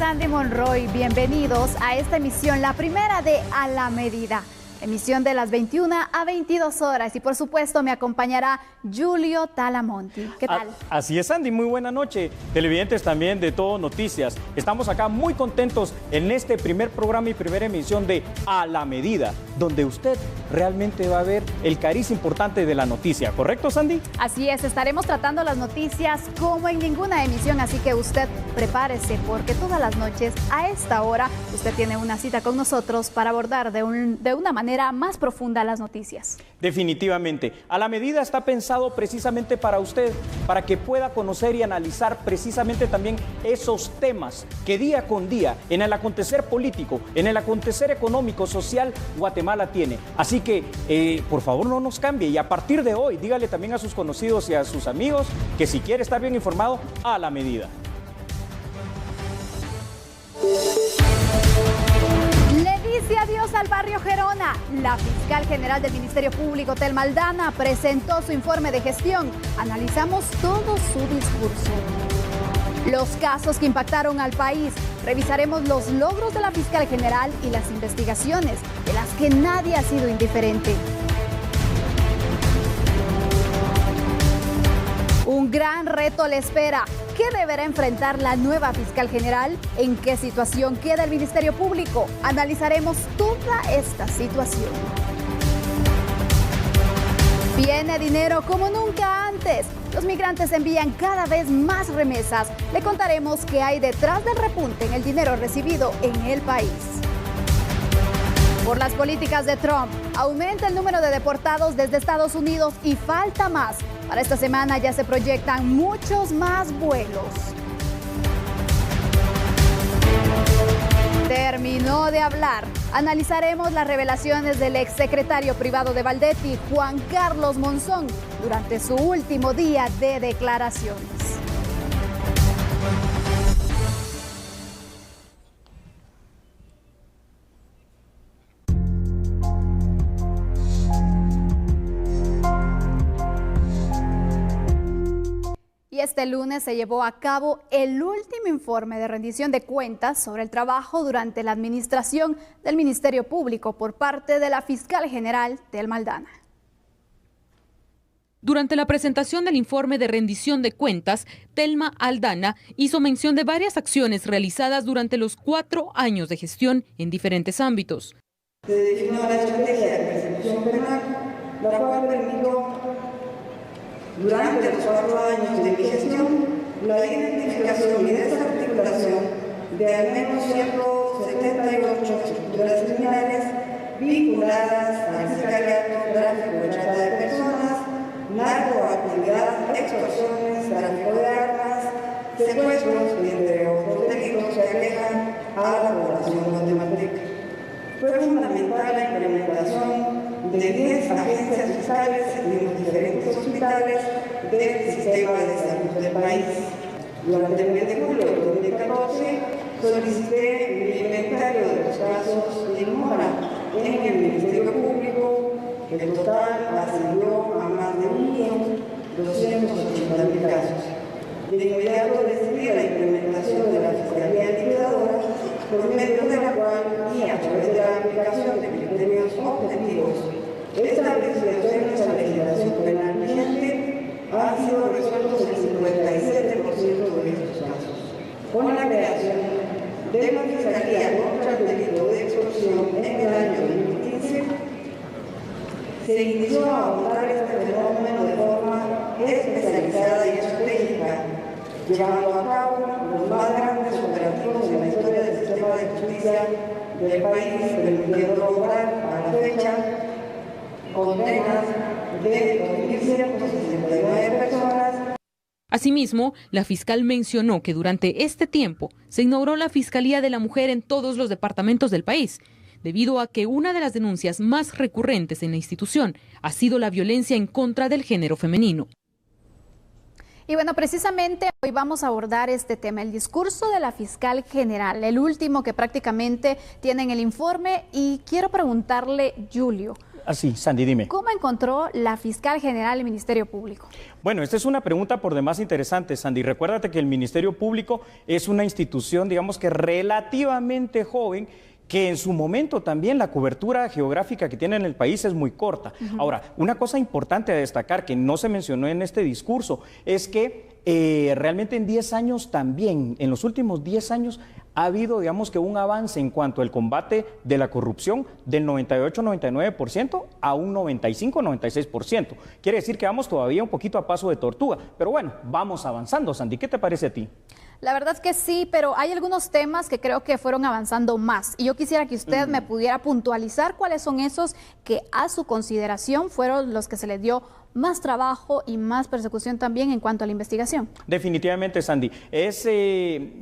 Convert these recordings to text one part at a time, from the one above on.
Sandy Monroy, bienvenidos a esta emisión, la primera de A la Medida. Emisión de las 21 a 22 horas y por supuesto me acompañará Julio Talamonti. ¿Qué tal? Así es, Sandy, muy buena noche. Televidentes también de Todo Noticias. Estamos acá muy contentos en este primer programa y primera emisión de A la Medida, donde usted realmente va a ver el cariz importante de la noticia. ¿Correcto, Sandy? Así es, estaremos tratando las noticias como en ninguna emisión, así que usted prepárese porque todas las noches a esta hora usted tiene una cita con nosotros para abordar de una manera más profunda las noticias. Definitivamente. A la Medida está pensado precisamente para usted, para que pueda conocer y analizar precisamente también esos temas que día con día en el acontecer político, en el acontecer económico, social, Guatemala tiene. Así que, por favor, no nos cambie y a partir de hoy, dígale también a sus conocidos y a sus amigos que si quiere estar bien informado, A la Medida. Dice adiós al barrio Gerona. La fiscal general del Ministerio Público, Thelma Aldana, presentó su informe de gestión. Analizamos todo su discurso. Los casos que impactaron al país. Revisaremos los logros de la fiscal general y las investigaciones de las que nadie ha sido indiferente. Un gran reto le espera. ¿Qué deberá enfrentar la nueva fiscal general? ¿En qué situación queda el Ministerio Público? Analizaremos toda esta situación. Viene dinero como nunca antes. Los migrantes envían cada vez más remesas. Le contaremos qué hay detrás del repunte en el dinero recibido en el país. Por las políticas de Trump, aumenta el número de deportados desde Estados Unidos y falta más. Para esta semana ya se proyectan muchos más vuelos. Terminó de hablar. Analizaremos las revelaciones del exsecretario privado de Valdetti, Juan Carlos Monzón, durante su último día de declaraciones. Este lunes se llevó a cabo el último informe de rendición de cuentas sobre el trabajo durante la administración del Ministerio Público por parte de la fiscal general Thelma Aldana. Durante la presentación del informe de rendición de cuentas, Thelma Aldana hizo mención de varias acciones realizadas durante los 4 años de gestión en diferentes ámbitos. Se definió la estrategia de persecución penal, la cual permitió durante los 4 años de mi gestión, la identificación y desarticulación de al menos 178 estructuras criminales vinculadas al sicariato, tráfico de trata de personas, narcoactividad, extorsiones, tráfico de armas, secuestros, entre otros delitos que aquejan a la población guatemalteca. Fue fundamental la implementación de 10 agencias fiscales en los diferentes hospitales del sistema de salud del país. Durante el mes de julio de 2014 solicité el inventario de los casos en mora en el Ministerio Público. El total ascendió a más de 1.280.000 casos. De inmediato decidí la implementación de la Fiscalía Liquidadora, por medio de la cual y a través de la aplicación de criterios objetivos establecidos en nuestra legislación penal vigente, han sido resueltos el 57% de estos casos. Con la creación de la Fiscalía contra el delito de extorsión en el año 2015, se inició a abordar este fenómeno de forma especializada y estratégica, llevando a cabo los más grandes operativos en la historia del sistema de justicia del país, permitiendo lograr a la fecha condenas de 2.169 personas. Asimismo, la fiscal mencionó que durante este tiempo se inauguró la Fiscalía de la Mujer en todos los departamentos del país, debido a que una de las denuncias más recurrentes en la institución ha sido la violencia en contra del género femenino. Y bueno, precisamente hoy vamos a abordar este tema, el discurso de la fiscal general, el último que prácticamente tiene en el informe. Y quiero preguntarle, Julio. Así, Sandy, dime. ¿Cómo encontró la fiscal general el Ministerio Público? Bueno, esta es una pregunta por demás interesante, Sandy. Recuérdate que el Ministerio Público es una institución, digamos que relativamente joven, que en su momento también la cobertura geográfica que tiene en el país es muy corta. Ahora, una cosa importante a destacar que no se mencionó en este discurso es que realmente en 10 años también, en los últimos 10 años, ha habido, digamos que un avance en cuanto al combate de la corrupción del 98-99% a un 95-96%. Quiere decir que vamos todavía un poquito a paso de tortuga, pero bueno, vamos avanzando, Sandy. ¿Qué te parece a ti? La verdad es que sí, pero hay algunos temas que creo que fueron avanzando más. Y yo quisiera que usted me pudiera puntualizar cuáles son esos que a su consideración fueron los que se le dio más trabajo y más persecución también en cuanto a la investigación. Definitivamente, Sandy. Es,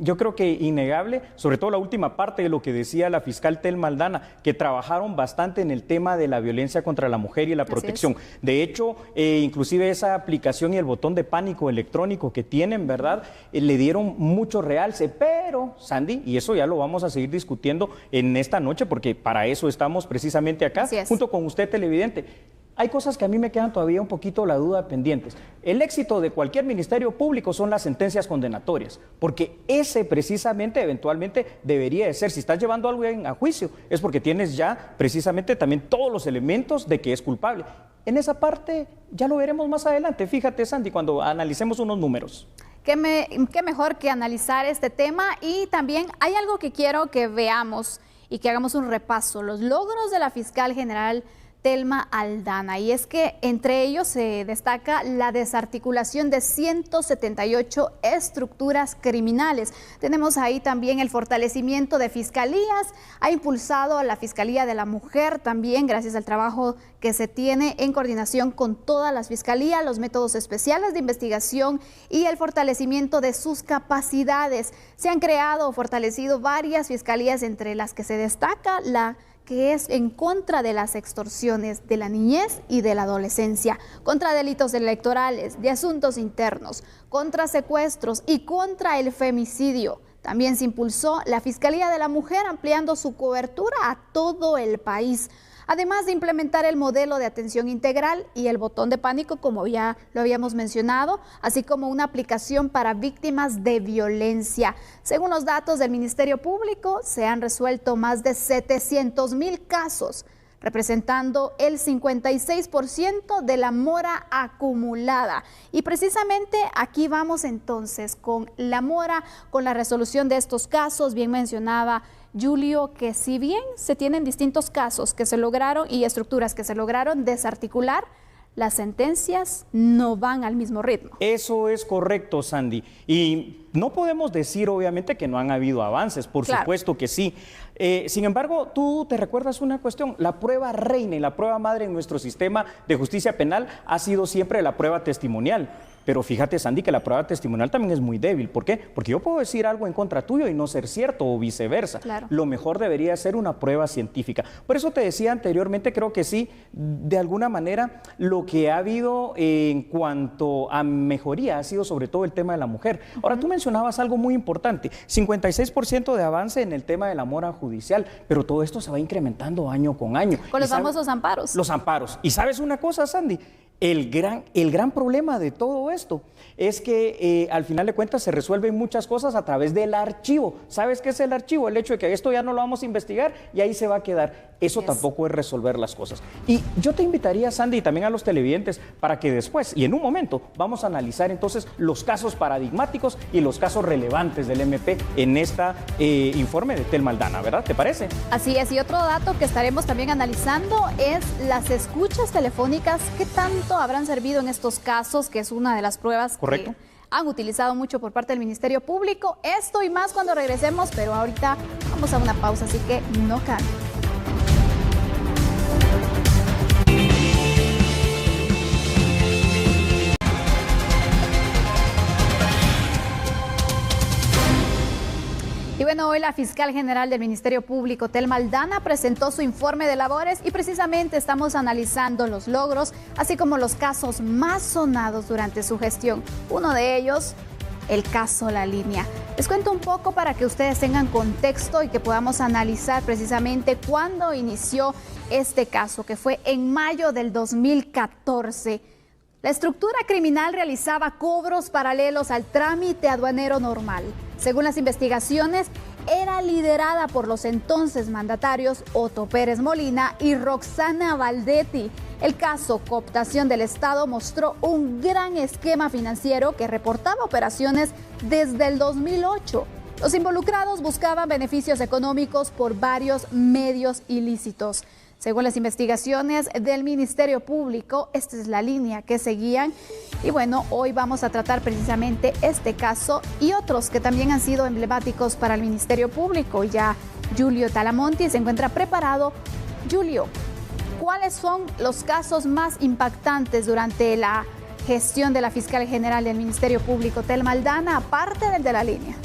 yo creo que innegable, sobre todo la última parte de lo que decía la fiscal Telma Aldana, que trabajaron bastante en el tema de la violencia contra la mujer y la protección. De hecho, inclusive esa aplicación y el botón de pánico electrónico que tienen, ¿verdad? Le dieron mucho realce, pero, Sandy, y eso ya lo vamos a seguir discutiendo en esta noche, porque para eso estamos precisamente acá, junto con usted, televidente. Hay cosas que a mí me quedan todavía un poquito la duda pendientes. El éxito de cualquier ministerio público son las sentencias condenatorias, porque ese precisamente eventualmente debería de ser, si estás llevando a alguien a juicio, es porque tienes ya precisamente también todos los elementos de que es culpable. En esa parte ya lo veremos más adelante, fíjate, Sandy, cuando analicemos unos números. Qué mejor que analizar este tema. Y también hay algo que quiero que veamos y que hagamos un repaso, los logros de la fiscal general Telma Aldana, y es que entre ellos se destaca la desarticulación de 178 estructuras criminales. Tenemos ahí también el fortalecimiento de fiscalías, ha impulsado a la Fiscalía de la Mujer también gracias al trabajo que se tiene en coordinación con todas las fiscalías, los métodos especiales de investigación y el fortalecimiento de sus capacidades. Se han creado o fortalecido varias fiscalías, entre las que se destaca la que es en contra de las extorsiones de la niñez y de la adolescencia, contra delitos electorales, de asuntos internos, contra secuestros y contra el femicidio. También se impulsó la Fiscalía de la Mujer, ampliando su cobertura a todo el país, además de implementar el modelo de atención integral y el botón de pánico, como ya lo habíamos mencionado, así como una aplicación para víctimas de violencia. Según los datos del Ministerio Público, se han resuelto más de 700,000 casos, representando el 56% de la mora acumulada. Y precisamente aquí vamos entonces con la mora, con la resolución de estos casos. Bien mencionaba Julio que si bien se tienen distintos casos que se lograron y estructuras que se lograron desarticular, las sentencias no van al mismo ritmo. Eso es correcto, Sandy. Y no podemos decir, obviamente, que no han habido avances, por supuesto que sí. Sin embargo, tú te recuerdas una cuestión, la prueba reina y la prueba madre en nuestro sistema de justicia penal ha sido siempre la prueba testimonial. Pero fíjate, Sandy, que la prueba testimonial también es muy débil. ¿Por qué? Porque yo puedo decir algo en contra tuyo y no ser cierto, o viceversa. Lo mejor debería ser una prueba científica. Por eso te decía anteriormente, creo que sí, de alguna manera, lo que ha habido en cuanto a mejoría ha sido sobre todo el tema de la mujer. Ahora, tú mencionabas algo muy importante, 56% de avance en el tema de la mora judicial, pero todo esto se va incrementando año con año. Con los famosos amparos. Los amparos. ¿Y sabes una cosa, Sandy? El gran problema de todo esto es que al final de cuentas se resuelven muchas cosas a través del archivo. ¿Sabes qué es el archivo? El hecho de que esto ya no lo vamos a investigar y ahí se va a quedar. Eso tampoco es resolver las cosas. Y yo te invitaría, Sandy, y también a los televidentes, para que después y en un momento vamos a analizar entonces los casos paradigmáticos y los casos relevantes del MP en este informe de Telma Aldana, ¿verdad? ¿Te parece? Así es. Y otro dato que estaremos también analizando es las escuchas telefónicas. ¿Qué tanto habrán servido en estos casos? Que es una de las pruebas que han utilizado mucho por parte del Ministerio Público. Esto y más cuando regresemos, pero ahorita vamos a una pausa, así que no cambien. Y bueno, Bueno, hoy la fiscal general del Ministerio Público, Telma Aldana, presentó su informe de labores y precisamente estamos analizando los logros, así como los casos más sonados durante su gestión. Uno de ellos, el caso La Línea. Les cuento un poco para que ustedes tengan contexto y que podamos analizar precisamente cuándo inició este caso, que fue en mayo del 2014. La estructura criminal realizaba cobros paralelos al trámite aduanero normal. Según las investigaciones, era liderada por los entonces mandatarios Otto Pérez Molina y Roxana Valdetti. El caso Cooptación del Estado mostró un gran esquema financiero que reportaba operaciones desde el 2008. Los involucrados buscaban beneficios económicos por varios medios ilícitos. Según las investigaciones del Ministerio Público, esta es la línea que seguían. Y bueno, hoy vamos a tratar precisamente este caso y otros que también han sido emblemáticos para el Ministerio Público. Ya Julio Talamonti se encuentra preparado. Julio, ¿cuáles son los casos más impactantes durante la gestión de la fiscal general del Ministerio Público, Telma Aldana, aparte del de la línea?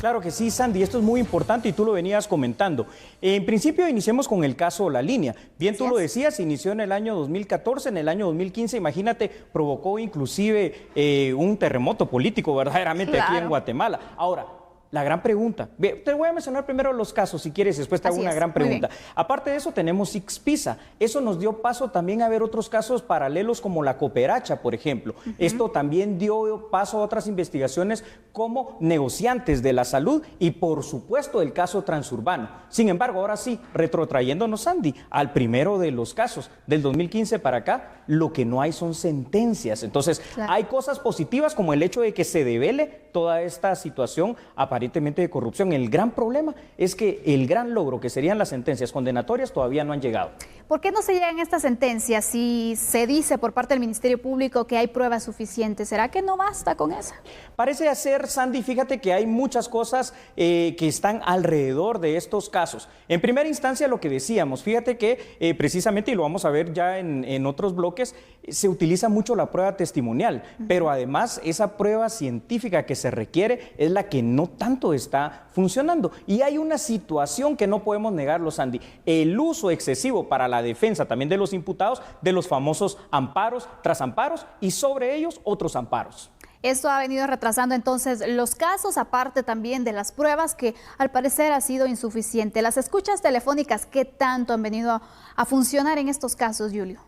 Claro que sí, Sandy, esto es muy importante y tú lo venías comentando. En principio iniciemos con el caso La Línea. Bien, tú lo decías, inició en el año 2014, en el año 2015, imagínate, provocó inclusive un terremoto político verdaderamente aquí en Guatemala. Ahora, la gran pregunta, te voy a mencionar primero los casos si quieres, después te hago una gran pregunta. Aparte de eso tenemos Ixpiza, eso nos dio paso también a ver otros casos paralelos como la Cooperacha, por ejemplo. Esto también dio paso a otras investigaciones como negociantes de la salud y por supuesto el caso Transurbano. Sin embargo, ahora sí, retrotrayéndonos, Sandy, al primero de los casos del 2015 para acá, lo que no hay son sentencias. Entonces, hay cosas positivas como el hecho de que se devele toda esta situación aparentemente de corrupción. El gran problema es que el gran logro que serían las sentencias condenatorias todavía no han llegado. ¿Por qué no se llegan estas sentencias si se dice por parte del Ministerio Público que hay pruebas suficientes? ¿Será que no basta con esa? Parece ser, Sandy, fíjate que hay muchas cosas que están alrededor de estos casos. En primera instancia, lo que decíamos, fíjate que precisamente, y lo vamos a ver ya en otros bloques, se utiliza mucho la prueba testimonial, pero además esa prueba científica que se requiere es la que no tanto está funcionando. Y hay una situación que no podemos negarlo, Sandy, el uso excesivo para la defensa también de los imputados de los famosos amparos tras amparos y sobre ellos otros amparos. Esto ha venido retrasando entonces los casos, aparte también de las pruebas que al parecer ha sido insuficiente. Las escuchas telefónicas, ¿qué tanto han venido a funcionar en estos casos, Julio?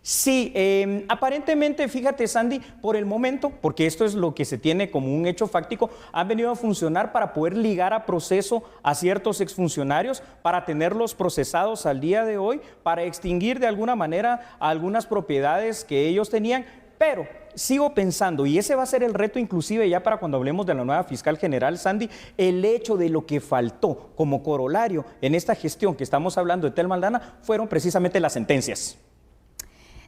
Sí, aparentemente, fíjate, Sandy, por el momento, porque esto es lo que se tiene como un hecho fáctico, han venido a funcionar para poder ligar a proceso a ciertos exfuncionarios, para tenerlos procesados al día de hoy, para extinguir de alguna manera algunas propiedades que ellos tenían, pero sigo pensando, y ese va a ser el reto inclusive ya para cuando hablemos de la nueva fiscal general, Sandy, el hecho de lo que faltó como corolario en esta gestión que estamos hablando de Telma Aldana fueron precisamente las sentencias.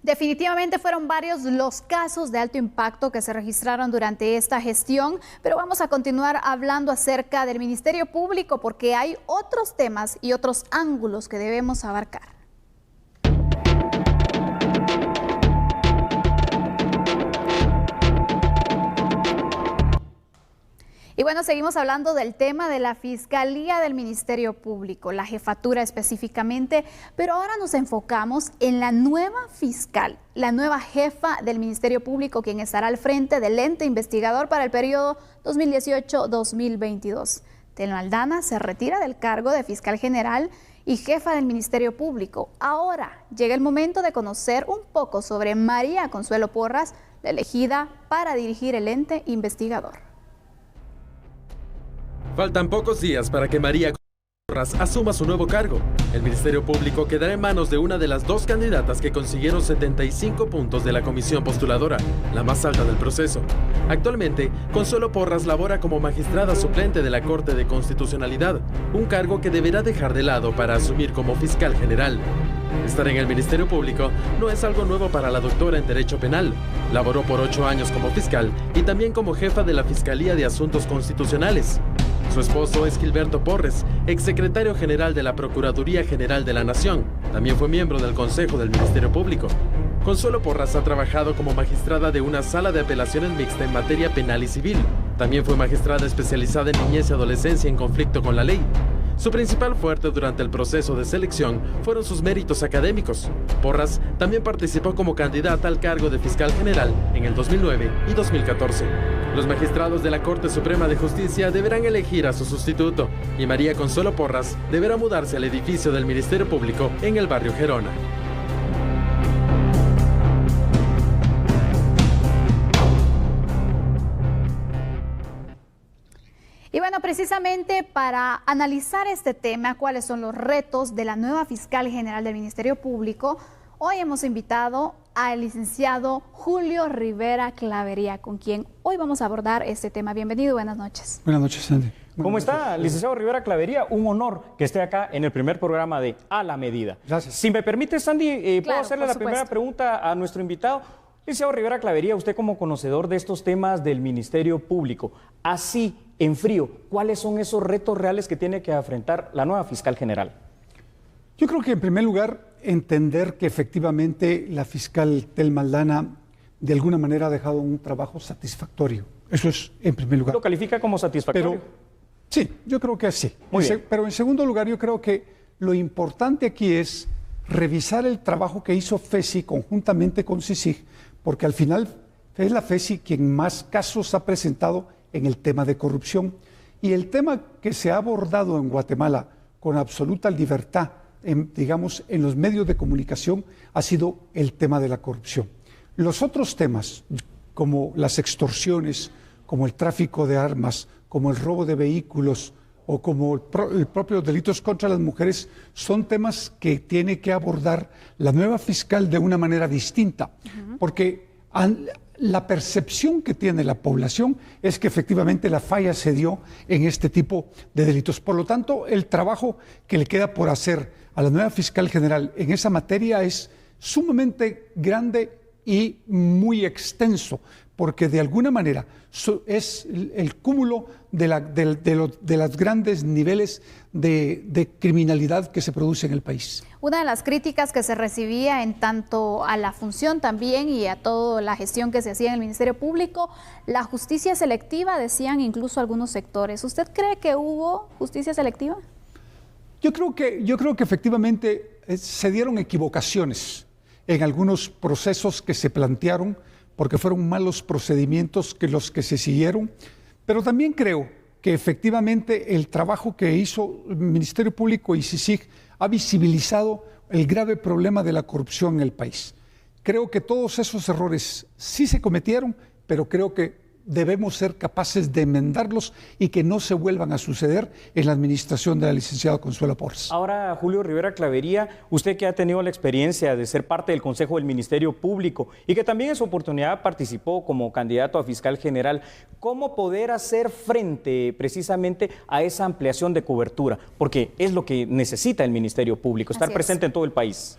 Definitivamente fueron varios los casos de alto impacto que se registraron durante esta gestión, pero vamos a continuar hablando acerca del Ministerio Público porque hay otros temas y otros ángulos que debemos abarcar. Y bueno, seguimos hablando del tema de la Fiscalía del Ministerio Público, la jefatura específicamente, pero ahora nos enfocamos en la nueva fiscal, la nueva jefa del Ministerio Público, quien estará al frente del ente investigador para el periodo 2018-2022. Telma Aldana se retira del cargo de fiscal general y jefa del Ministerio Público. Ahora llega el momento de conocer un poco sobre María Consuelo Porras, la elegida para dirigir el ente investigador. Faltan pocos días para que María Porras asuma su nuevo cargo. El Ministerio Público quedará en manos de una de las dos candidatas que consiguieron 75 puntos de la comisión postuladora, la más alta del proceso. Actualmente, Consuelo Porras labora como magistrada suplente de la Corte de Constitucionalidad, un cargo que deberá dejar de lado para asumir como fiscal general. Estar en el Ministerio Público no es algo nuevo para la doctora en Derecho Penal. Laboró por 8 años como fiscal y también como jefa de la Fiscalía de Asuntos Constitucionales. Su esposo es Gilberto Porres, exsecretario general de la Procuraduría General de la Nación. También fue miembro del Consejo del Ministerio Público. Consuelo Porras ha trabajado como magistrada de una sala de apelaciones mixta en materia penal y civil. También fue magistrada especializada en niñez y adolescencia en conflicto con la ley. Su principal fuerte durante el proceso de selección fueron sus méritos académicos. Porras también participó como candidata al cargo de fiscal general en el 2009 y 2014. Los magistrados de la Corte Suprema de Justicia deberán elegir a su sustituto y María Consuelo Porras deberá mudarse al edificio del Ministerio Público en el barrio Gerona. Y bueno, precisamente para analizar este tema, cuáles son los retos de la nueva fiscal general del Ministerio Público, hoy hemos invitado al licenciado Julio Rivera Clavería, con quien hoy vamos a abordar este tema. Bienvenido, buenas noches. Buenas noches, Sandy. ¿Cómo está, licenciado Rivera Clavería? Un honor que esté acá en el primer programa de A la Medida. Gracias. Si me permite, Sandy, ¿puedo hacerle la supuesto. primera pregunta a nuestro invitado? Licenciado Rivera Clavería, usted como conocedor de estos temas del Ministerio Público, así en frío, ¿cuáles son esos retos reales que tiene que afrontar la nueva fiscal general? Yo creo que en primer lugar entender que efectivamente la fiscal Thelma Aldana de alguna manera ha dejado un trabajo satisfactorio. Eso es en primer lugar. ¿Lo califica como satisfactorio? Pero sí, yo creo que sí. Muy bien. Pero en segundo lugar yo creo que lo importante aquí es revisar el trabajo que hizo FESI conjuntamente con CICIG, porque al final es la FESI quien más casos ha presentado en el tema de corrupción. Y el tema que se ha abordado en Guatemala con absoluta libertad, digamos, en los medios de comunicación, ha sido el tema de la corrupción. Los otros temas, como las extorsiones, como el tráfico de armas, como el robo de vehículos o como el propio delitos contra las mujeres, son temas que tiene que abordar la nueva fiscal de una manera distinta, porque la percepción que tiene la población es que efectivamente la falla se dio en este tipo de delitos. Por lo tanto, el trabajo que le queda por hacer a la nueva fiscal general en esa materia es sumamente grande y muy extenso, porque de alguna manera es el cúmulo de los grandes niveles de criminalidad que se produce en el país. Una de las críticas que se recibía en tanto a la función también y a toda la gestión que se hacía en el Ministerio Público, la justicia selectiva, decían incluso algunos sectores. ¿Usted cree que hubo justicia selectiva? Yo creo que efectivamente se dieron equivocaciones en algunos procesos que se plantearon, porque fueron malos procedimientos que los que se siguieron, pero también creo que efectivamente el trabajo que hizo el Ministerio Público y CICIG ha visibilizado el grave problema de la corrupción en el país. Creo que todos esos errores sí se cometieron, pero creo que debemos ser capaces de enmendarlos y que no se vuelvan a suceder en la administración de la licenciada Consuelo Porras. Ahora, Julio Rivera Clavería, usted que ha tenido la experiencia de ser parte del Consejo del Ministerio Público y que también en su oportunidad participó como candidato a fiscal general, ¿cómo poder hacer frente precisamente a esa ampliación de cobertura? Porque es lo que necesita el Ministerio Público, estar presente en todo el país.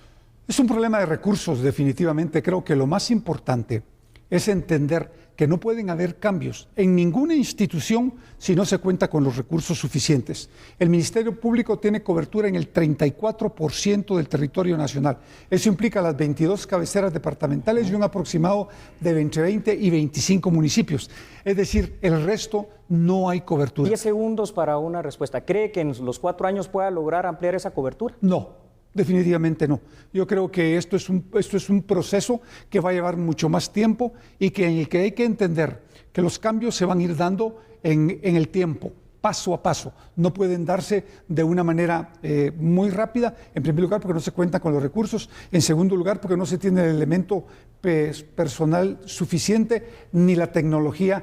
Es un problema de recursos, definitivamente. Creo que lo más importante es entender que no pueden haber cambios en ninguna institución si no se cuenta con los recursos suficientes. El Ministerio Público tiene cobertura en el 34% del territorio nacional. Eso implica las 22 cabeceras departamentales y un aproximado de entre 20 y 25 municipios. Es decir, el resto no hay cobertura. 10 segundos para una respuesta. ¿Cree que en los 4 años pueda lograr ampliar esa cobertura? No. Definitivamente no. Yo creo que esto es un proceso que va a llevar mucho más tiempo y que en el que hay que entender que los cambios se van a ir dando en el tiempo, paso a paso. No pueden darse de una manera muy rápida, en primer lugar porque no se cuenta con los recursos, en segundo lugar porque no se tiene el elemento personal suficiente ni la tecnología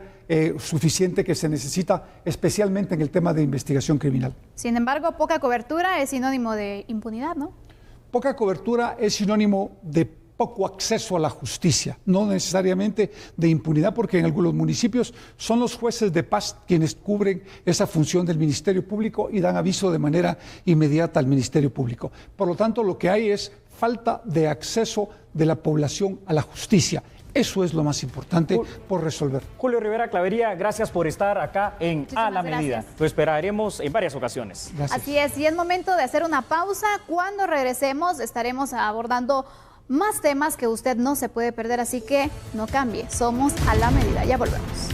suficiente que se necesita, especialmente en el tema de investigación criminal. Sin embargo, poca cobertura es sinónimo de impunidad, ¿no? Poca cobertura es sinónimo de poco acceso a la justicia, no necesariamente de impunidad, porque en algunos municipios son los jueces de paz quienes cubren esa función del Ministerio Público y dan aviso de manera inmediata al Ministerio Público. Por lo tanto, lo que hay es falta de acceso de la población a la justicia. Eso es lo más importante por resolver. Julio Rivera Clavería, gracias por estar acá en Muchísimas A la Medida. gracias. Lo esperaremos en varias ocasiones. Gracias. Así es, y es momento de hacer una pausa. Cuando regresemos estaremos abordando más temas que usted no se puede perder, así que no cambie, somos A la Medida. Ya volvemos.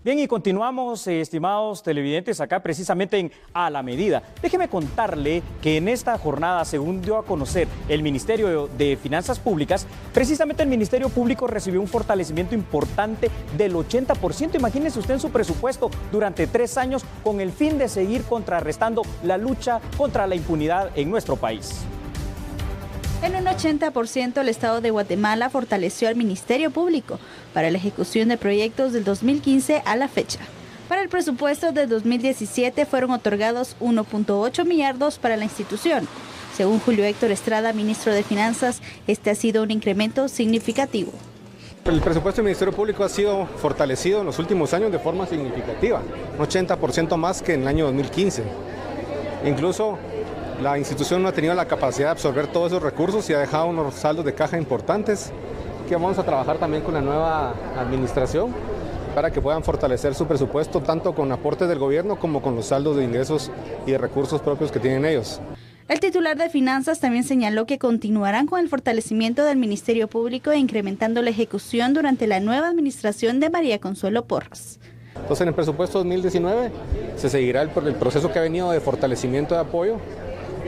Bien, y continuamos, estimados televidentes, acá precisamente en A la Medida. Déjeme contarle que en esta jornada, según dio a conocer el Ministerio de Finanzas Públicas, precisamente el Ministerio Público recibió un fortalecimiento importante del 80%. Imagínese usted en su presupuesto durante 3 años con el fin de seguir contrarrestando la lucha contra la impunidad en nuestro país. En un 80%, el Estado de Guatemala fortaleció al Ministerio Público para la ejecución de proyectos del 2015 a la fecha. Para el presupuesto del 2017 fueron otorgados 1.8 millardos para la institución. Según Julio Héctor Estrada, ministro de Finanzas, este ha sido un incremento significativo. El presupuesto del Ministerio Público ha sido fortalecido en los últimos años de forma significativa, un 80% más que en el año 2015. Incluso la institución no ha tenido la capacidad de absorber todos esos recursos y ha dejado unos saldos de caja importantes que vamos a trabajar también con la nueva administración para que puedan fortalecer su presupuesto tanto con aportes del gobierno como con los saldos de ingresos y de recursos propios que tienen ellos. El titular de Finanzas también señaló que continuarán con el fortalecimiento del Ministerio Público e incrementando la ejecución durante la nueva administración de María Consuelo Porras. Entonces, en el presupuesto 2019 se seguirá el proceso que ha venido de fortalecimiento de apoyo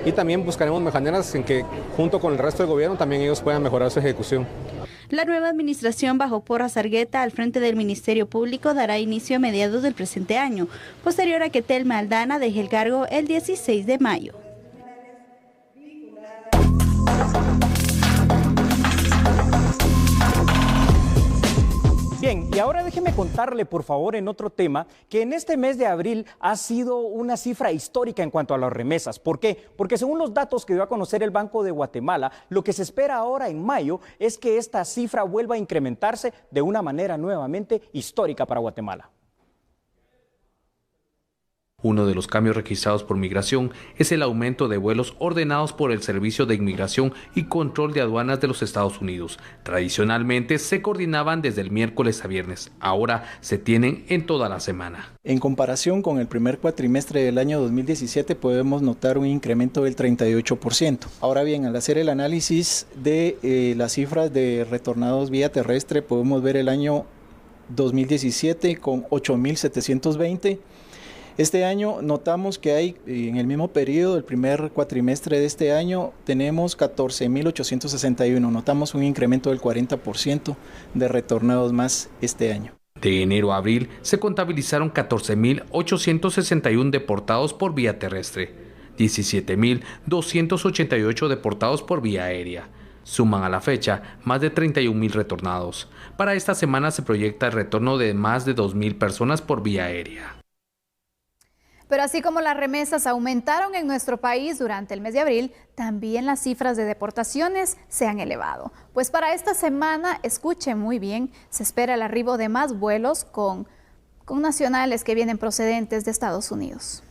y también buscaremos maneras en que junto con el resto del gobierno también ellos puedan mejorar su ejecución. La nueva administración bajo Porras Argueta al frente del Ministerio Público dará inicio a mediados del presente año, posterior a que Telma Aldana deje el cargo el 16 de mayo. Bien, y ahora déjeme contarle, por favor, en otro tema, que en este mes de abril ha sido una cifra histórica en cuanto a las remesas. ¿Por qué? Porque según los datos que dio a conocer el Banco de Guatemala, lo que se espera ahora en mayo es que esta cifra vuelva a incrementarse de una manera nuevamente histórica para Guatemala. Uno de los cambios registrados por Migración es el aumento de vuelos ordenados por el Servicio de Inmigración y Control de Aduanas de los Estados Unidos. Tradicionalmente se coordinaban desde el miércoles a viernes, ahora se tienen en toda la semana. En comparación con el primer cuatrimestre del año 2017 podemos notar un incremento del 38%. Ahora bien, al hacer el análisis de las cifras de retornados vía terrestre, podemos ver el año 2017 con 8.720. Este año notamos que hay, en el mismo periodo, el primer cuatrimestre de este año, tenemos 14.861. Notamos un incremento del 40% de retornados más este año. De enero a abril se contabilizaron 14.861 deportados por vía terrestre, 17.288 deportados por vía aérea. Suman a la fecha más de 31.000 retornados. Para esta semana se proyecta el retorno de más de 2.000 personas por vía aérea. Pero así como las remesas aumentaron en nuestro país durante el mes de abril, también las cifras de deportaciones se han elevado. Pues para esta semana, escuchen muy bien, se espera el arribo de más vuelos con nacionales que vienen procedentes de Estados Unidos.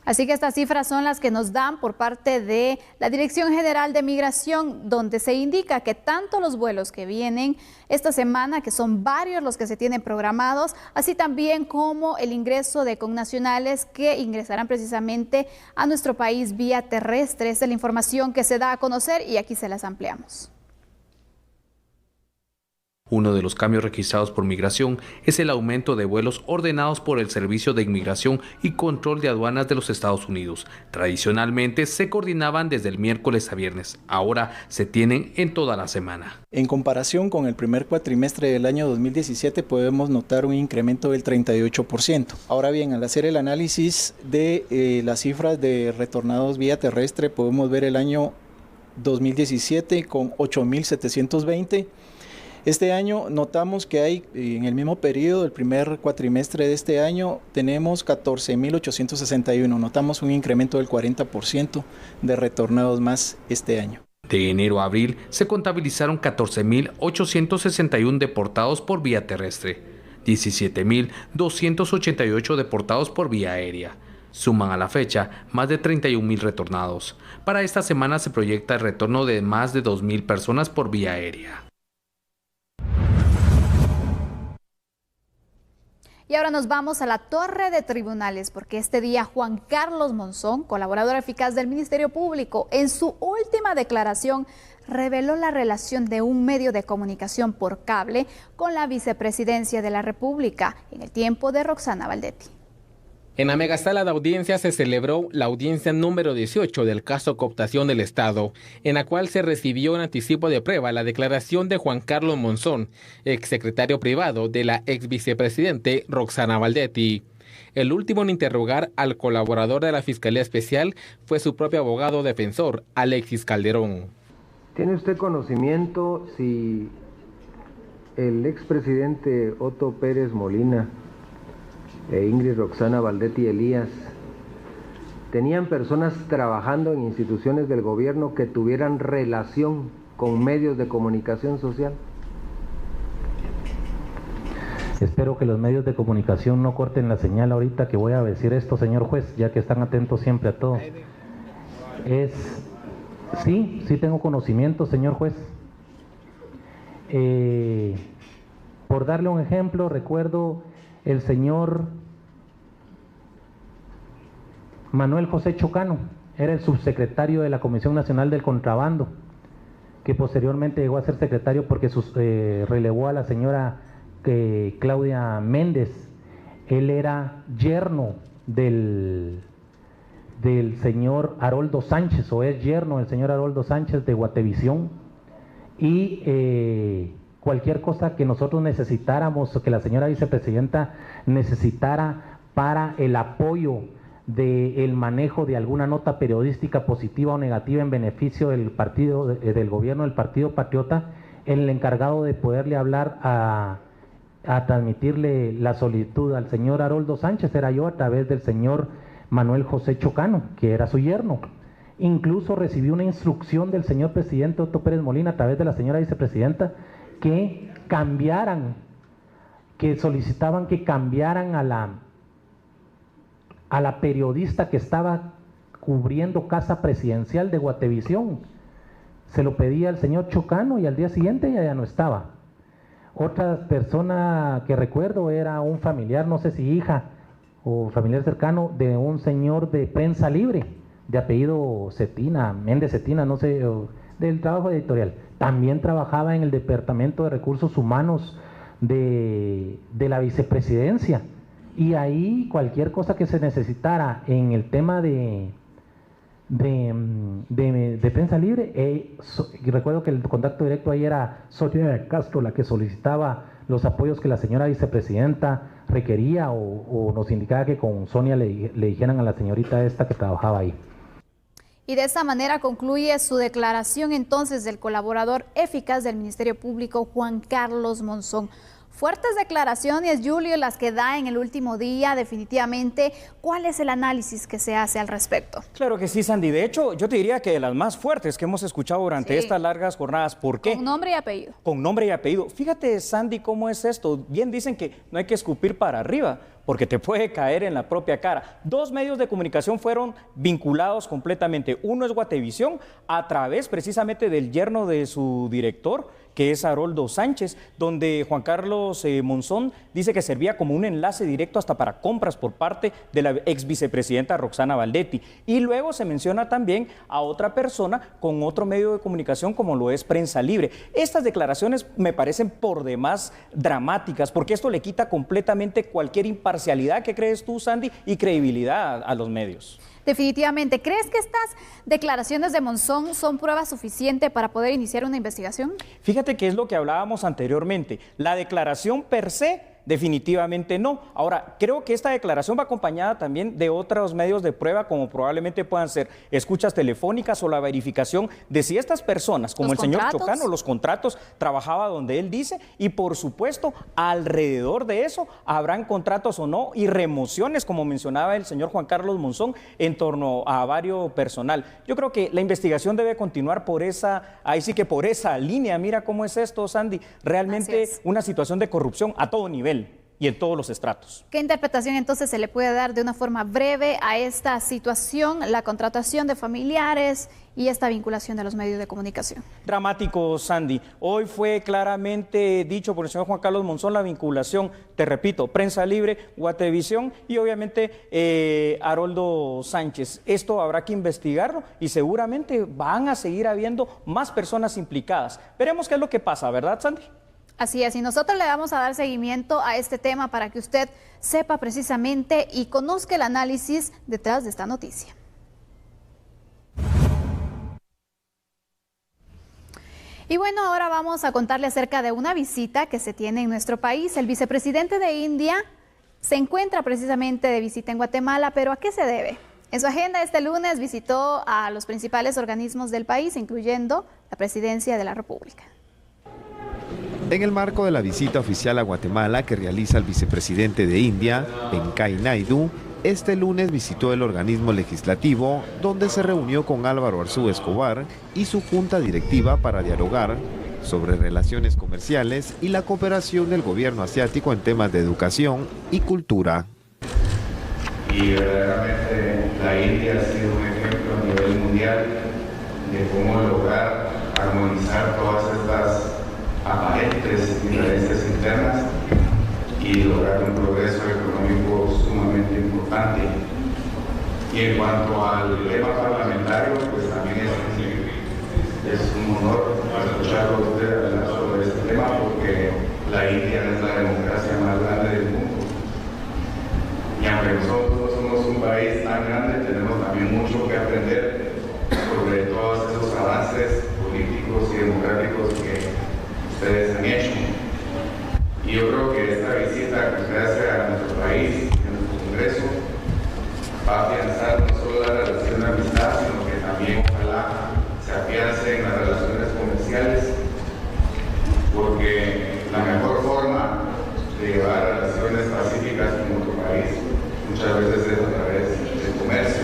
Así que estas cifras son las que nos dan por parte de la Dirección General de Migración, donde se indica que tanto los vuelos que vienen esta semana, que son varios los que se tienen programados, así también como el ingreso de connacionales que ingresarán precisamente a nuestro país vía terrestre. Esta es la información que se da a conocer y aquí se las ampliamos. Uno de los cambios registrados por Migración es el aumento de vuelos ordenados por el Servicio de Inmigración y Control de Aduanas de los Estados Unidos. Tradicionalmente se coordinaban desde el miércoles a viernes, ahora se tienen en toda la semana. En comparación con el primer cuatrimestre del año 2017 podemos notar un incremento del 38%. Ahora bien, al hacer el análisis de las cifras de retornados vía terrestre, podemos ver el año 2017 con 8.720. Este año notamos que hay, en el mismo periodo, el primer cuatrimestre de este año, tenemos 14.861. Notamos un incremento del 40% de retornados más este año. De enero a abril se contabilizaron 14.861 deportados por vía terrestre, 17.288 deportados por vía aérea. Suman a la fecha más de 31.000 retornados. Para esta semana se proyecta el retorno de más de 2.000 personas por vía aérea. Y ahora nos vamos a la torre de tribunales, porque este día Juan Carlos Monzón, colaborador eficaz del Ministerio Público, en su última declaración reveló la relación de un medio de comunicación por cable con la vicepresidencia de la República en el tiempo de Roxana Baldetti. En la megasala de audiencia se celebró la audiencia número 18 del caso Cooptación del Estado, en la cual se recibió en anticipo de prueba la declaración de Juan Carlos Monzón, exsecretario privado de la ex vicepresidente Roxana Baldetti. El último en interrogar al colaborador de la Fiscalía Especial fue su propio abogado defensor, Alexis Calderón. ¿Tiene usted conocimiento si el expresidente Otto Pérez Molina e Ingrid Roxana Baldetti Elías tenían personas trabajando en instituciones del gobierno que tuvieran relación con medios de comunicación social? Espero que los medios de comunicación no corten la señal ahorita que voy a decir esto, señor juez, ya que están atentos siempre a todo. Sí tengo conocimiento, señor juez. Por darle un ejemplo, recuerdo el señor Manuel José Chocano, era el subsecretario de la Comisión Nacional del Contrabando, que posteriormente llegó a ser secretario porque relevó a la señora Claudia Méndez. Él era yerno del señor Haroldo Sánchez, o es yerno del señor Haroldo Sánchez de Guatevisión, y cualquier cosa que nosotros necesitáramos o que la señora vicepresidenta necesitara para el apoyo del manejo de alguna nota periodística positiva o negativa en beneficio del partido, del gobierno del Partido Patriota, el encargado de poderle hablar a transmitirle la solicitud al señor Haroldo Sánchez era yo, a través del señor Manuel José Chocano, que era su yerno. Incluso recibí una instrucción del señor presidente Otto Pérez Molina a través de la señora vicepresidenta que solicitaban que cambiaran a la periodista que estaba cubriendo Casa Presidencial de Guatevisión. Se lo pedía al señor Chocano y al día siguiente ella ya no estaba. Otra persona que recuerdo era un familiar, no sé si hija o familiar cercano de un señor de Prensa Libre, de apellido Cetina, Méndez Cetina, no sé, del trabajo editorial. También trabajaba en el Departamento de Recursos Humanos de la vicepresidencia. Y ahí cualquier cosa que se necesitara en el tema de Prensa Libre, recuerdo que el contacto directo ahí era Sonia de Castro, la que solicitaba los apoyos que la señora vicepresidenta requería o nos indicaba que con Sonia le dijeran a la señorita esta que trabajaba ahí. Y de esta manera concluye su declaración entonces del colaborador eficaz del Ministerio Público, Juan Carlos Monzón. Fuertes declaraciones, Julio, las que da en el último día, definitivamente. ¿Cuál es el análisis que se hace al respecto? Claro que sí, Sandy. De hecho, yo te diría que de las más fuertes que hemos escuchado durante estas largas jornadas. ¿Por qué? Con nombre y apellido. Con nombre y apellido. Fíjate, Sandy, cómo es esto. Bien dicen que no hay que escupir para arriba, porque te puede caer en la propia cara. Dos medios de comunicación fueron vinculados completamente. Uno es Guatevisión, a través precisamente del yerno de su director, que es Haroldo Sánchez, donde Juan Carlos Monzón dice que servía como un enlace directo hasta para compras por parte de la ex vicepresidenta Roxana Baldetti. Y luego se menciona también a otra persona con otro medio de comunicación como lo es Prensa Libre. Estas declaraciones me parecen por demás dramáticas, porque esto le quita completamente cualquier imparcialidad, ¿qué crees tú, Sandy?, y credibilidad a los medios. Definitivamente. ¿Crees que estas declaraciones de Monzón son prueba suficiente para poder iniciar una investigación? Fíjate que es lo que hablábamos anteriormente. La declaración per se, definitivamente no. Ahora, creo que esta declaración va acompañada también de otros medios de prueba, como probablemente puedan ser escuchas telefónicas o la verificación de si estas personas, como el señor Chocano, los contratos, trabajaba donde él dice, y por supuesto, alrededor de eso, habrán contratos o no, y remociones, como mencionaba el señor Juan Carlos Monzón, en torno a varios personal. Yo creo que la investigación debe continuar por ahí sí que por esa línea. Mira cómo es esto, Sandy, realmente una situación de corrupción a todo nivel. y en todos los estratos. ¿Qué interpretación entonces se le puede dar de una forma breve a esta situación, la contratación de familiares y esta vinculación de los medios de comunicación? Dramático, Sandy. Hoy fue claramente dicho por el señor Juan Carlos Monzón la vinculación, te repito, Prensa Libre, Guatevisión y obviamente Haroldo Sánchez. Esto habrá que investigarlo y seguramente van a seguir habiendo más personas implicadas. Veremos qué es lo que pasa, ¿verdad, Sandy? Así es, y nosotros le vamos a dar seguimiento a este tema para que usted sepa precisamente y conozca el análisis detrás de esta noticia. Y bueno, ahora vamos a contarle acerca de una visita que se tiene en nuestro país. El vicepresidente de India se encuentra precisamente de visita en Guatemala, pero ¿a qué se debe? En su agenda este lunes visitó a los principales organismos del país, incluyendo la Presidencia de la República. En el marco de la visita oficial a Guatemala que realiza el vicepresidente de India, Venkaiah Naidu, este lunes visitó el organismo legislativo, donde se reunió con Álvaro Arzú Escobar y su junta directiva para dialogar sobre relaciones comerciales y la cooperación del gobierno asiático en temas de educación y cultura. Y verdaderamente la India ha sido un ejemplo a nivel mundial de cómo lograr armonizar todas estas aparentes diferencias internas y lograr un progreso económico sumamente importante. Y en cuanto al tema parlamentario, pues también es un honor escucharlo a usted hablar sobre este tema, porque la India es la democracia más grande del mundo. Y aunque nosotros somos un país tan grande, tenemos también mucho que aprender sobre todos esos avances políticos y democráticos que ustedes han hecho. Y yo creo que esta visita que usted hace a nuestro país, a nuestro Congreso, va a afianzar no solo la relación de amistad, sino que también ojalá se afiancen las relaciones comerciales, porque la mejor forma de llevar relaciones pacíficas con nuestro país muchas veces es a través del comercio.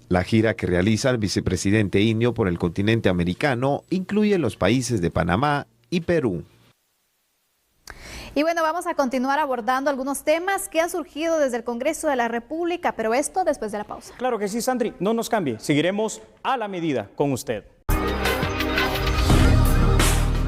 La gira que realiza el vicepresidente indio por el continente americano incluye los países de Panamá y Perú. Y bueno, vamos a continuar abordando algunos temas que han surgido desde el Congreso de la República, pero esto después de la pausa. Claro que sí, Sandri, no nos cambie, seguiremos a la medida con usted.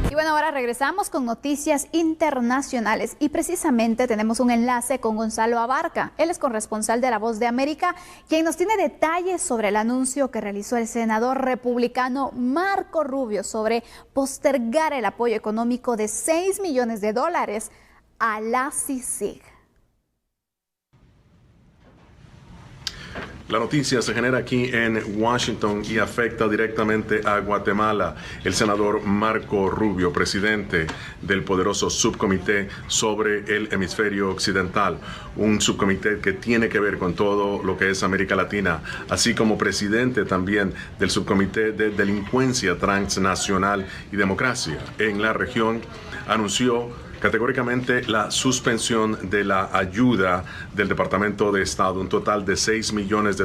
Y bueno, ahora regresamos con noticias internacionales y precisamente tenemos un enlace con Gonzalo Abarca. Él es corresponsal de La Voz de América, quien nos tiene detalles sobre el anuncio que realizó el senador republicano Marco Rubio sobre postergar el apoyo económico de $6 millones a la CICIG. La noticia se genera aquí en Washington y afecta directamente a Guatemala. El senador Marco Rubio, presidente del poderoso subcomité sobre el hemisferio occidental, un subcomité que tiene que ver con todo lo que es América Latina, así como presidente también del subcomité de delincuencia transnacional y democracia en la región, anunció categóricamente la suspensión de la ayuda del Departamento de Estado, un total de $6 millones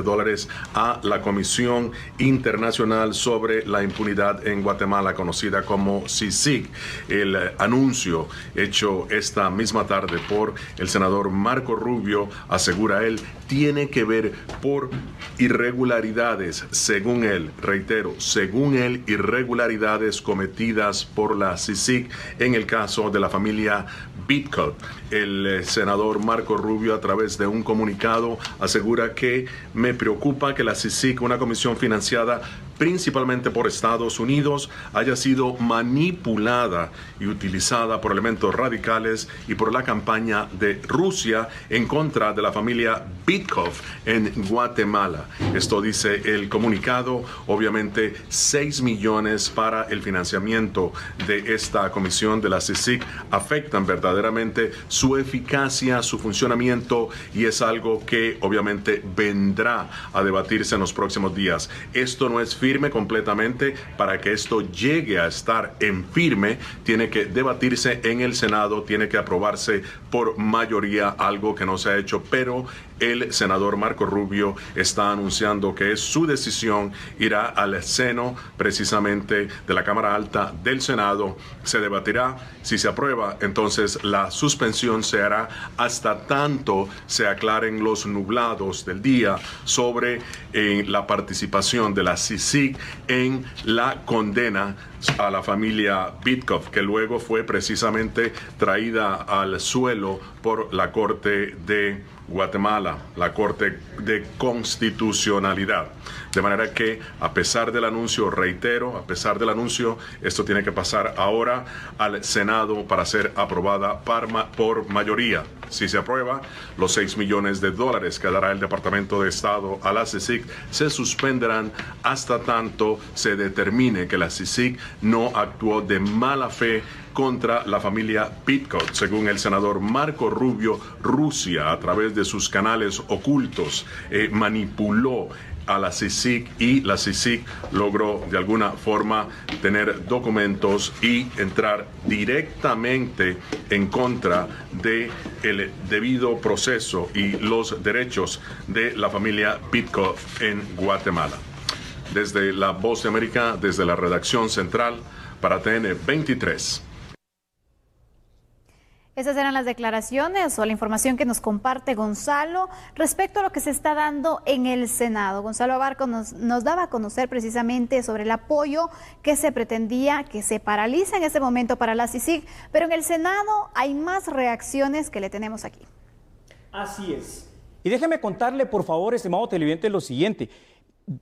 a la Comisión Internacional sobre la Impunidad en Guatemala, conocida como CICIG. El anuncio hecho esta misma tarde por el senador Marco Rubio, asegura él, tiene que ver por irregularidades, según él, reitero, según él, irregularidades cometidas por la CICIG en el caso de la familia Bitcup. El senador Marco Rubio, a través de un comunicado, asegura que me preocupa que la CICIG, una comisión financiada principalmente por Estados Unidos, haya sido manipulada y utilizada por elementos radicales y por la campaña de Rusia en contra de la familia Bitcup en Guatemala. Esto dice el comunicado. Obviamente 6 millones para el financiamiento de esta comisión de la CICIG afectan verdaderamente su eficacia, su funcionamiento, y es algo que obviamente vendrá a debatirse en los próximos días. Esto no es fiel firme completamente. Para que esto llegue a estar en firme, tiene que debatirse en el Senado, tiene que aprobarse por mayoría, algo que no se ha hecho, pero el senador Marco Rubio está anunciando que es su decisión, irá al seno precisamente de la Cámara Alta del Senado, se debatirá, si se aprueba, entonces la suspensión se hará hasta tanto se aclaren los nublados del día sobre la participación de la CICIG en la condena a la familia Bitkov, que luego fue precisamente traída al suelo por la Corte de Guatemala, la Corte de Constitucionalidad. De manera que, a pesar del anuncio, reitero, a pesar del anuncio, esto tiene que pasar ahora al Senado para ser aprobada por mayoría. Si se aprueba, los $6 millones que dará el Departamento de Estado a la CICIG se suspenderán hasta tanto se determine que la CICIG no actuó de mala fe contra la familia Bitkov. Según el senador Marco Rubio, Rusia, a través de sus canales ocultos, manipuló a la CICIG y la CICIG logró de alguna forma tener documentos y entrar directamente en contra de el debido proceso y los derechos de la familia Bitkov en Guatemala. Desde La Voz de América, desde la redacción central para TN 23. Esas eran las declaraciones o la información que nos comparte Gonzalo respecto a lo que se está dando en el Senado. Gonzalo Abarco nos daba a conocer precisamente sobre el apoyo que se pretendía que se paraliza en este momento para la CICIG, pero en el Senado hay más reacciones que le tenemos aquí. Así es. Y déjeme contarle, por favor, estimado televidente, lo siguiente.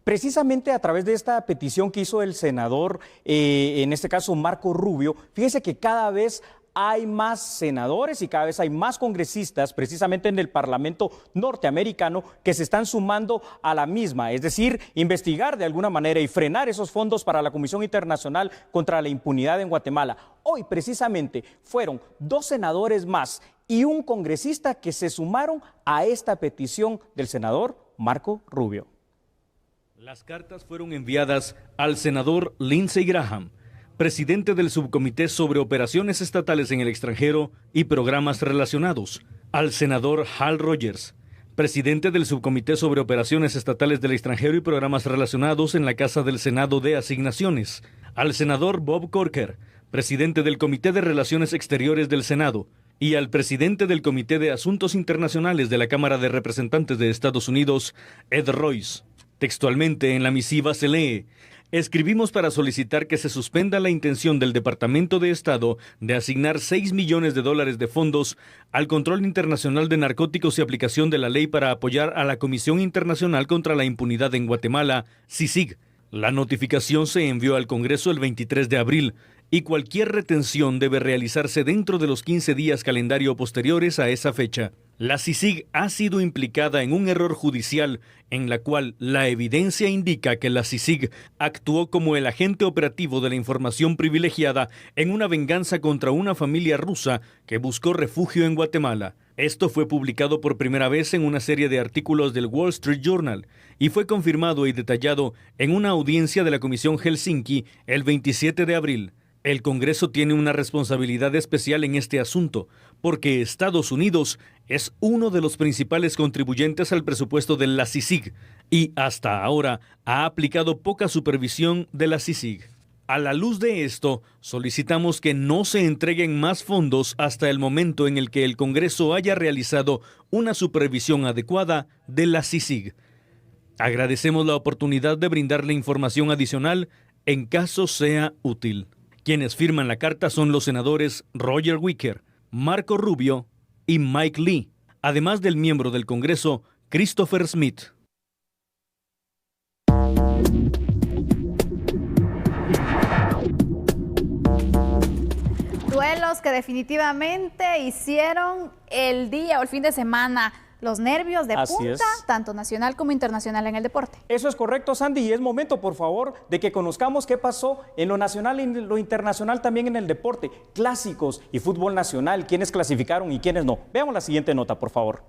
Precisamente a través de esta petición que hizo el senador, en este caso Marco Rubio, fíjese que cada vez hay más senadores y cada vez hay más congresistas precisamente en el Parlamento norteamericano que se están sumando a la misma, es decir, investigar de alguna manera y frenar esos fondos para la Comisión Internacional contra la Impunidad en Guatemala. Hoy precisamente fueron 2 senadores más y un congresista que se sumaron a esta petición del senador Marco Rubio. Las cartas fueron enviadas al senador Lindsey Graham, presidente del Subcomité sobre Operaciones Estatales en el Extranjero y Programas Relacionados, al senador Hal Rogers, presidente del Subcomité sobre Operaciones Estatales del Extranjero y Programas Relacionados en la Casa del Senado de Asignaciones, al senador Bob Corker, presidente del Comité de Relaciones Exteriores del Senado, y al presidente del Comité de Asuntos Internacionales de la Cámara de Representantes de Estados Unidos, Ed Royce. Textualmente en la misiva se lee: escribimos para solicitar que se suspenda la intención del Departamento de Estado de asignar $6 millones de fondos al control internacional de narcóticos y aplicación de la ley para apoyar a la Comisión Internacional contra la Impunidad en Guatemala, CICIG. La notificación se envió al Congreso el 23 de abril y cualquier retención debe realizarse dentro de los 15 días calendario posteriores a esa fecha. La CICIG ha sido implicada en un error judicial en la cual la evidencia indica que la CICIG actuó como el agente operativo de la información privilegiada en una venganza contra una familia rusa que buscó refugio en Guatemala. Esto fue publicado por primera vez en una serie de artículos del Wall Street Journal y fue confirmado y detallado en una audiencia de la Comisión Helsinki el 27 de abril. El Congreso tiene una responsabilidad especial en este asunto, porque Estados Unidos es uno de los principales contribuyentes al presupuesto de la CICIG y hasta ahora ha aplicado poca supervisión de la CICIG. A la luz de esto, solicitamos que no se entreguen más fondos hasta el momento en el que el Congreso haya realizado una supervisión adecuada de la CICIG. Agradecemos la oportunidad de brindarle información adicional en caso sea útil. Quienes firman la carta son los senadores Roger Wicker, Marco Rubio y Mike Lee, además del miembro del Congreso, Christopher Smith. Duelos que definitivamente hicieron el día o el fin de semana los nervios de punta, tanto nacional como internacional en el deporte. Eso es correcto, Sandy, y es momento, por favor, de que conozcamos qué pasó en lo nacional y en lo internacional también en el deporte. Clásicos y fútbol nacional, quiénes clasificaron y quiénes no. Veamos la siguiente nota, por favor.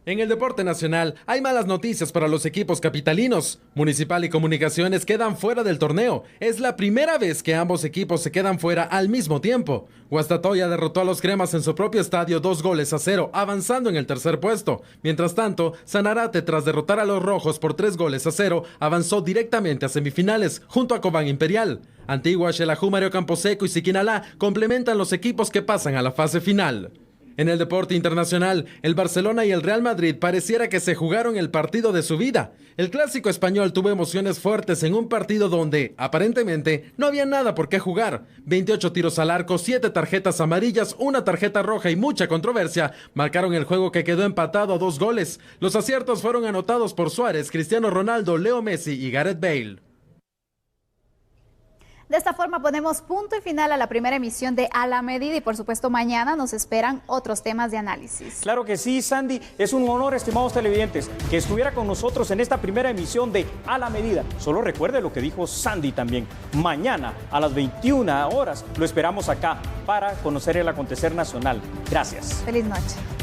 En el deporte nacional hay malas noticias para los equipos capitalinos. Municipal y Comunicaciones quedan fuera del torneo. Es la primera vez que ambos equipos se quedan fuera al mismo tiempo. Guastatoya derrotó a los cremas en su propio estadio 2-0, avanzando en el tercer puesto. Mientras tanto, Sanarate, tras derrotar a los rojos por 3-0, avanzó directamente a semifinales junto a Cobán Imperial. Antigua, Xelajú, Mario Camposeco y Siquinalá complementan los equipos que pasan a la fase final. En el deporte internacional, el Barcelona y el Real Madrid pareciera que se jugaron el partido de su vida. El clásico español tuvo emociones fuertes en un partido donde, aparentemente, no había nada por qué jugar. 28 tiros al arco, 7 tarjetas amarillas, 1 tarjeta roja y mucha controversia marcaron el juego, que quedó empatado a 2 goles. Los aciertos fueron anotados por Suárez, Cristiano Ronaldo, Leo Messi y Gareth Bale. De esta forma ponemos punto y final a la primera emisión de A la Medida y por supuesto mañana nos esperan otros temas de análisis. Claro que sí, Sandy. Es un honor, estimados televidentes, que estuviera con nosotros en esta primera emisión de A la Medida. Solo recuerde lo que dijo Sandy también. Mañana a las 21 horas lo esperamos acá para conocer el acontecer nacional. Gracias. Feliz noche.